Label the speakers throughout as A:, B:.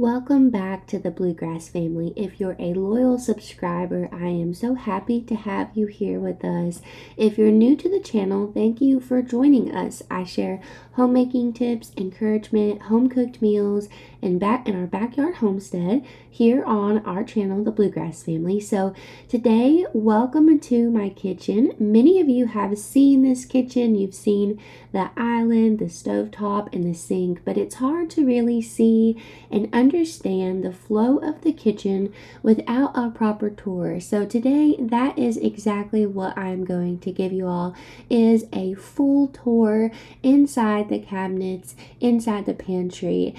A: Welcome back to the Bluegrass family. If you're a loyal subscriber, I am so happy to have you here with us. If you're new to the channel, thank you for joining us. I share homemaking tips, encouragement, home-cooked meals, and in our backyard homestead here on our channel, the Bluegrass family. So today, welcome into my kitchen. Many of you have seen this kitchen. You've seen the island, the stovetop, and the sink, but it's hard to really see and understand the flow of the kitchen without a proper tour. So today, that is exactly what I'm going to give you all, is a full tour inside the cabinets, inside the pantry,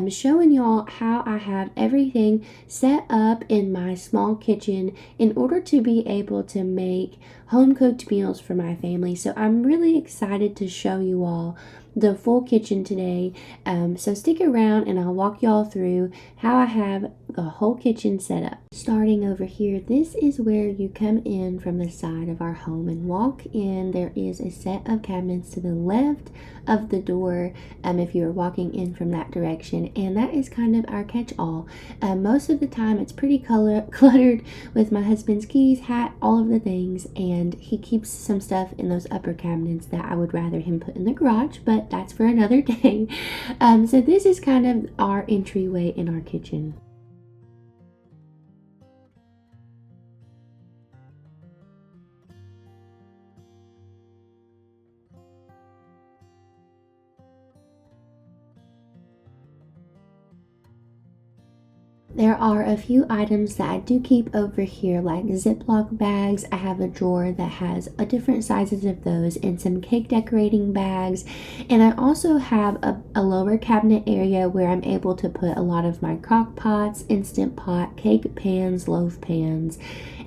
A: showing y'all how I have everything set up in my small kitchen in order to be able to make home cooked meals for my family. So I'm really excited to show you all the full kitchen today. So stick around and I'll walk y'all through how I have the whole kitchen set up. Starting over here, this is where you come in from the side of our home and walk in. There is a set of cabinets to the left of the door if you are walking in from that direction, and that is kind of our catch-all. Most of the time it's pretty cluttered with my husband's keys, hat, all of the things, and he keeps some stuff in those upper cabinets that I would rather him put in the garage, but that's for another day. So this is kind of our entryway in our kitchen. There are a few items that I do keep over here, like Ziploc bags. I have a drawer that has different sizes of those and some cake decorating bags. And I also have a lower cabinet area where I'm able to put a lot of my crock pots, Instant Pot, cake pans, loaf pans,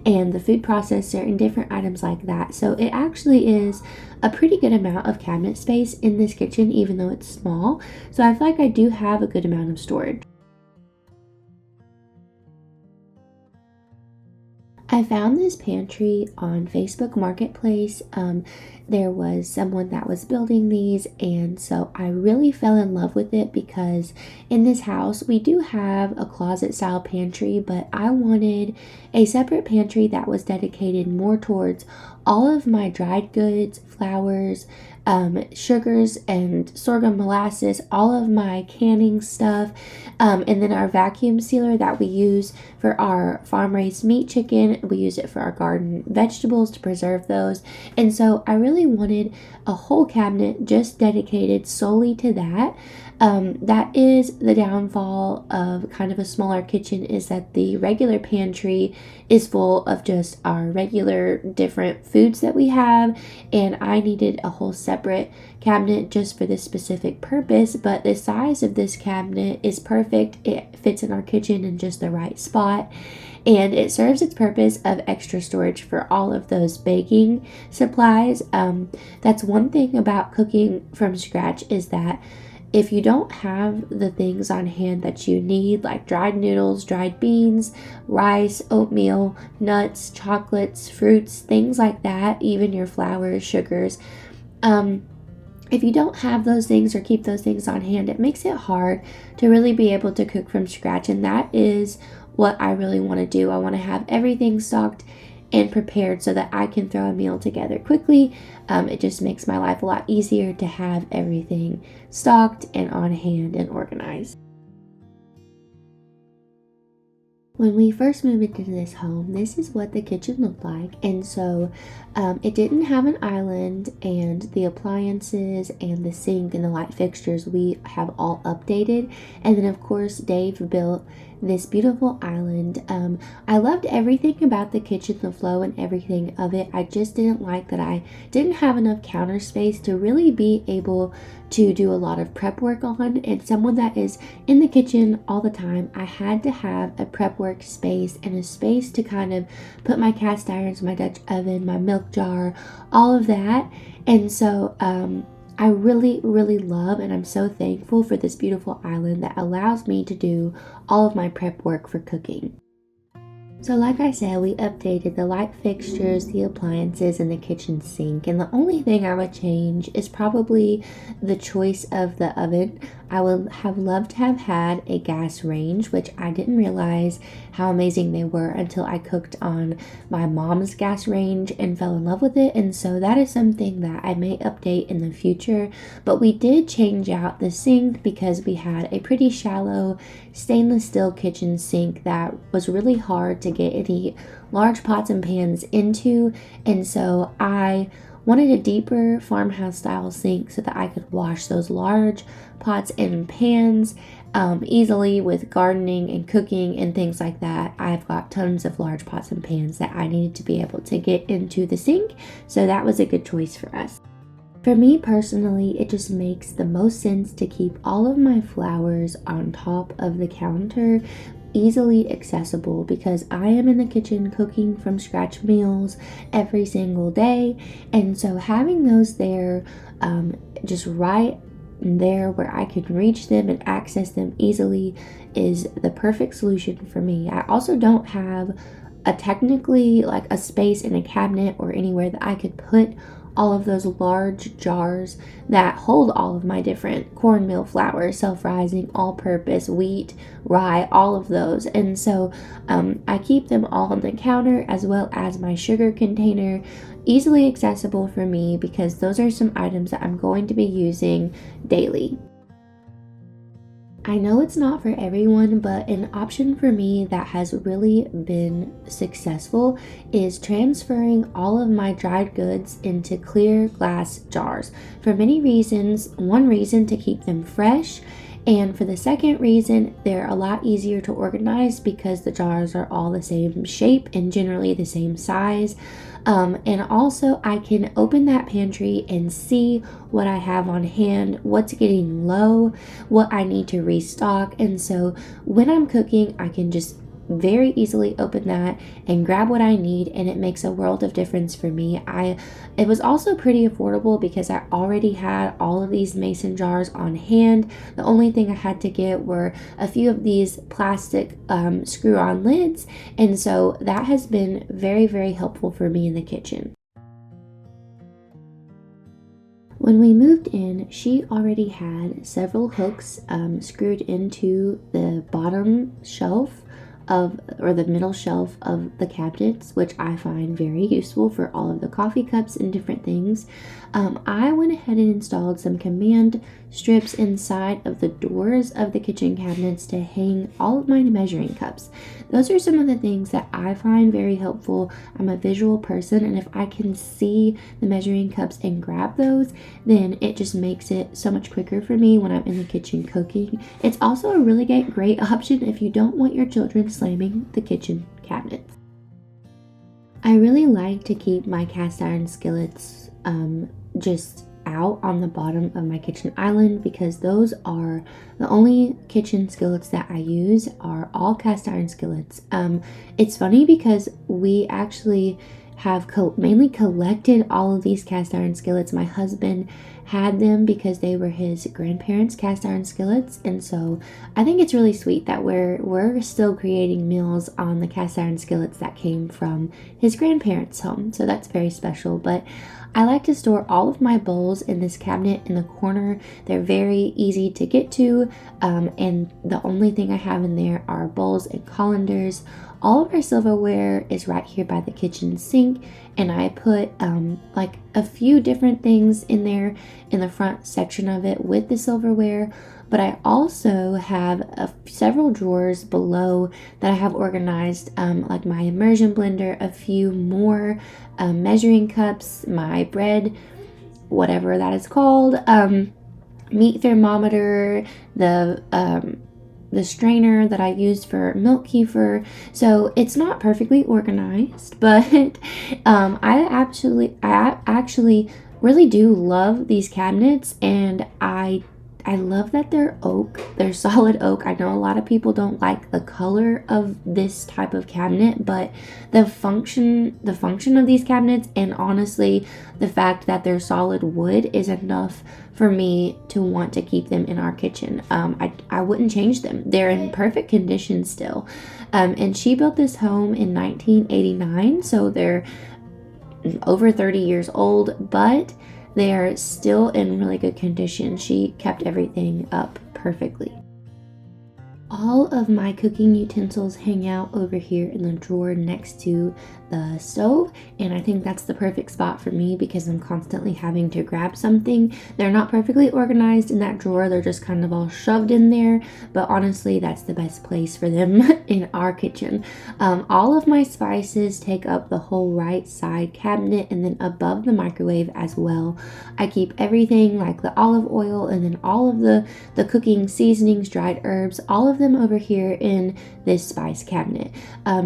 A: and the food processor and different items like that. So it actually is a pretty good amount of cabinet space in this kitchen, even though it's small. So I feel like I do have a good amount of storage. I found this pantry on Facebook Marketplace. There was someone that was building these, and so I really fell in love with it because in this house we do have a closet style pantry, but I wanted a separate pantry that was dedicated more towards all of my dried goods, flours, sugars and sorghum molasses, all of my canning stuff, and then our vacuum sealer that we use for our farm-raised meat chicken. We use it for our garden vegetables to preserve those. And so I really wanted a whole cabinet just dedicated solely to that. That is the downfall of kind of a smaller kitchen, is that the regular pantry is full of just our regular different foods that we have, and I needed a whole separate cabinet just for this specific purpose. But the size of this cabinet is perfect. It fits in our kitchen in just the right spot, and it serves its purpose of extra storage for all of those baking supplies. That's one thing about cooking from scratch, is that if you don't have the things on hand that you need, like dried noodles, dried beans, rice, oatmeal, nuts, chocolates, fruits, things like that, even your flours, sugars, if you don't have those things or keep those things on hand, it makes it hard to really be able to cook from scratch. And that is what I really want to do. I want to have everything stocked and prepared so that I can throw a meal together quickly. It just makes my life a lot easier to have everything stocked and on hand and organized. When we first moved into this home, this is what the kitchen looked like. And so it didn't have an island, and the appliances and the sink and the light fixtures we have all updated. And then of course Dave built this beautiful island. I loved everything about the kitchen, the flow and everything of it. I just didn't like that I didn't have enough counter space to really be able to do a lot of prep work on. And someone that is in the kitchen all the time, I had to have a prep work space and a space to kind of put my cast irons, my Dutch oven, my milk jar, all of that. And so I really, really love, and I'm so thankful for this beautiful island that allows me to do all of my prep work for cooking. So like I said, we updated the light fixtures, the appliances, and the kitchen sink. And the only thing I would change is probably the choice of the oven. I would have loved to have had a gas range, which I didn't realize how amazing they were until I cooked on my mom's gas range and fell in love with it. And so that is something that I may update in the future. But we did change out the sink because we had a pretty shallow stainless steel kitchen sink that was really hard to get any large pots and pans into. And so I wanted a deeper farmhouse style sink so that I could wash those large pots and pans easily with gardening and cooking and things like that. I've got tons of large pots and pans that I needed to be able to get into the sink, so that was a good choice for us. For me personally, it just makes the most sense to keep all of my flowers on top of the counter, easily accessible, because I am in the kitchen cooking from scratch meals every single day. And so having those there, just right there where I can reach them and access them easily, is the perfect solution for me. I also don't have technically like a space in a cabinet or anywhere that I could put all of those large jars that hold all of my different cornmeal flour, self-rising, all-purpose, wheat, rye, all of those. And so I keep them all on the counter, as well as my sugar container, easily accessible for me because those are some items that I'm going to be using daily. I know it's not for everyone, but an option for me that has really been successful is transferring all of my dried goods into clear glass jars. For many reasons. One reason, to keep them fresh, and for the second reason, they're a lot easier to organize because the jars are all the same shape and generally the same size. And also I can open that pantry and see what I have on hand, what's getting low, what I need to restock. And so when I'm cooking, I can just very easily open that and grab what I need, and it makes a world of difference for me. It was also pretty affordable because I already had all of these mason jars on hand. The only thing I had to get were a few of these plastic screw-on lids, and so that has been very, very helpful for me in the kitchen. When we moved in, she already had several hooks screwed into the bottom shelf or the middle shelf of the cabinets, which I find very useful for all of the coffee cups and different things. I went ahead and installed some command strips inside of the doors of the kitchen cabinets to hang all of my measuring cups. Those are some of the things that I find very helpful. I'm a visual person, and if I can see the measuring cups and grab those, then it just makes it so much quicker for me when I'm in the kitchen cooking. It's also a really great option if you don't want your children slamming the kitchen cabinets. I really like to keep my cast iron skillets just out on the bottom of my kitchen island, because those are the only kitchen skillets that I use, are all cast iron skillets. It's funny because we actually have mainly collected all of these cast iron skillets. My husband had them because they were his grandparents' cast iron skillets, and so I think it's really sweet that we're still creating meals on the cast iron skillets that came from his grandparents' home. So that's very special. But I like to store all of my bowls in this cabinet in the corner. They're very easy to get to, and the only thing I have in there are bowls and colanders. All of our silverware is right here by the kitchen sink, and I put like a few different things in there in the front section of it with the silverware. But I also have several drawers below that I have organized, like my immersion blender, a few more measuring cups, my bread, whatever that is called, meat thermometer, the strainer that I use for milk kefir. So it's not perfectly organized, but I actually really do love these cabinets, and I love that they're oak. They're solid oak. I know a lot of people don't like the color of this type of cabinet, but the function of these cabinets, and honestly the fact that they're solid wood, is enough for me to want to keep them in our kitchen. I wouldn't change them. They're in perfect condition still. And she built this home in 1989, so they're over 30 years old, but they are still in really good condition. She kept everything up perfectly. All of my cooking utensils hang out over here in the drawer next to the stove, and I think that's the perfect spot for me because I'm constantly having to grab something. They're not perfectly organized in that drawer, they're just kind of all shoved in there, but honestly that's the best place for them in our kitchen. All of my spices take up the whole right side cabinet and then above the microwave as well. I keep everything like the olive oil and then all of the cooking seasonings, dried herbs, all of them over here in this spice cabinet.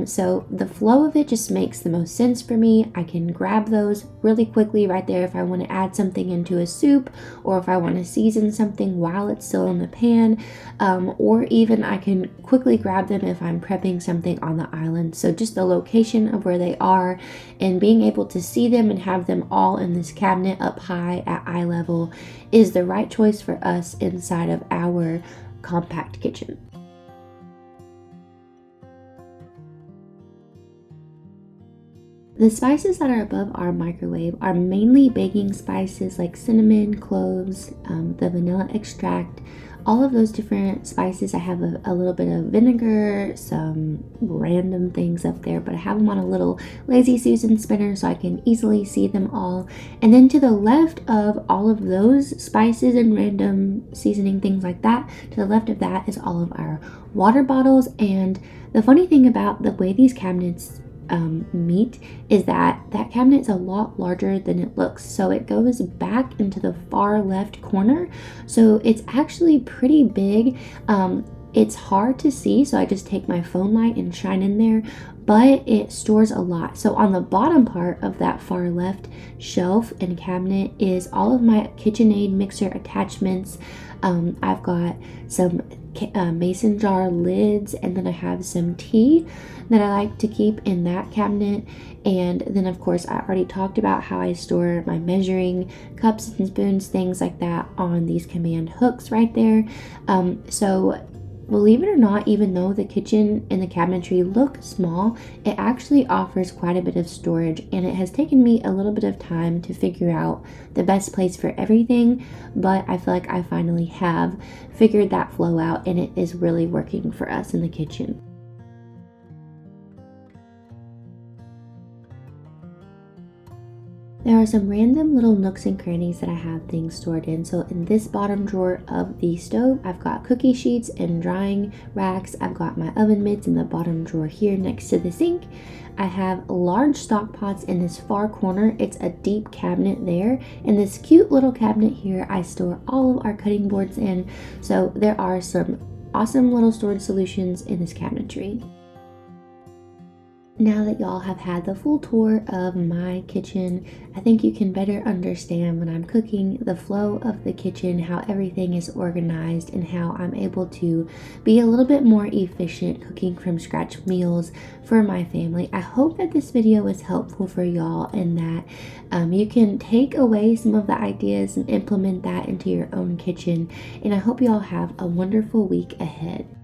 A: So the flow of it just makes the most sense for me. I can grab those really quickly right there if I want to add something into a soup, or if I want to season something while it's still in the pan, or even I can quickly grab them if I'm prepping something on the island. So just the location of where they are and being able to see them and have them all in this cabinet up high at eye level is the right choice for us inside of our compact kitchen. The spices that are above our microwave are mainly baking spices like cinnamon, cloves, the vanilla extract, all of those different spices. I have a little bit of vinegar, some random things up there, but I have them on a little Lazy Susan spinner so I can easily see them all. And then to the left of all of those spices and random seasoning things like that, to the left of that is all of our water bottles. And the funny thing about the way these cabinets meat is that cabinet is a lot larger than it looks, so it goes back into the far left corner, so it's actually pretty big. It's hard to see, so I just take my phone light and shine in there, but it stores a lot. So on the bottom part of that far left shelf and cabinet is all of my KitchenAid mixer attachments. I've got some mason jar lids, and then I have some tea that I like to keep in that cabinet. And then of course I already talked about how I store my measuring cups and spoons, things like that, on these command hooks right there. So believe it or not, even though the kitchen and the cabinetry look small, it actually offers quite a bit of storage, and it has taken me a little bit of time to figure out the best place for everything, but I feel like I finally have figured that flow out, and it is really working for us in the kitchen. There are some random little nooks and crannies that I have things stored in. So in this bottom drawer of the stove, I've got cookie sheets and drying racks. I've got my oven mitts in the bottom drawer here next to the sink. I have large stock pots in this far corner. It's a deep cabinet there. In this cute little cabinet here, I store all of our cutting boards in. So there are some awesome little storage solutions in this cabinetry. Now that y'all have had the full tour of my kitchen, I think you can better understand when I'm cooking the flow of the kitchen, how everything is organized, and how I'm able to be a little bit more efficient cooking from scratch meals for my family. I hope that this video was helpful for y'all, and that you can take away some of the ideas and implement that into your own kitchen. And I hope y'all have a wonderful week ahead.